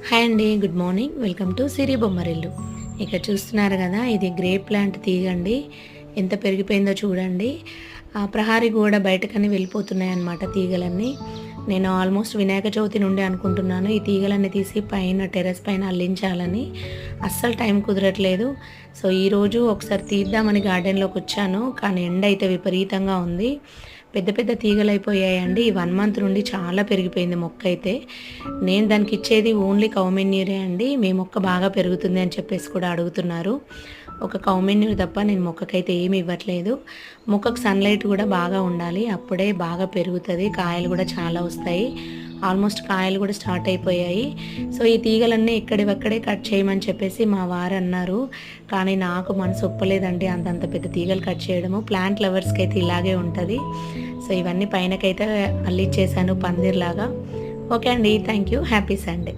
Hi అండి. Good morning. Welcome to సిరి బొమ్మరిల్లు. ఇక్కడ చూస్తున్నారు కదా! ఇది గ్రేప్ ప్లాంట్ తీగండి. ఎంత పెరిగిపోయిందో చూడండి. ప్రహరీ గోడ బయటకని వెళ్ళిపోతున్నాయన్నమాట తీగలన్నీ. నేను ఆల్మోస్ట్ వినాయక చవితి నుండి అనుకుంటున్నాను ఈ తీగలన్నీ తీసి పైన టెర్రస్ పైన అల్లించాలని. అస్సలు టైం కుదరట్లేదు. సో, ఈరోజు ఒకసారి తీద్దామని గార్డెన్‌లోకొచ్చాను. కానీ ఎండ అయితే విపరీతంగా ఉంది. పెద్ద పెద్ద తీగలైపోయాయండి. ఈ 1 మంత్ నుండి చాలా పెరిగిపోయింది మొక్కయితే. నేను దానికిచ్చేది ఓన్లీ కౌ మెన్యూరే అండి. మీ మొక్క బాగా పెరుగుతుంది అని చెప్పేసి కూడా అడుగుతున్నారు. ఒక కౌ మెన్యూర్ తప్ప నేను మొక్కకైతే ఏమి ఇవ్వట్లేదు. మొక్కకు సన్‌లైట్ కూడా బాగా ఉండాలి. అప్పుడే బాగా పెరుగుతది. కాయలు కూడా చాలా వస్తాయి. ఆల్మోస్ట్ కాయలు కూడా స్టార్ట్ అయిపోయాయి. సో, ఈ తీగలన్నీ ఇక్కడివక్కడే కట్ చేయమని చెప్పేసి మా వారన్నారు. కానీ నాకు మనసు ఒప్పలేదండి అంతంత పెద్ద తీగలు కట్ చేయడము. ప్లాంట్ లవర్స్‌కైతే ఇలాగే ఉంటది. సో, ఇవన్నీ పైనకైతే అల్లిచ్చేసాను పందిర్‌లాగా. ఓకే అండి. Thank you. Happy Sunday.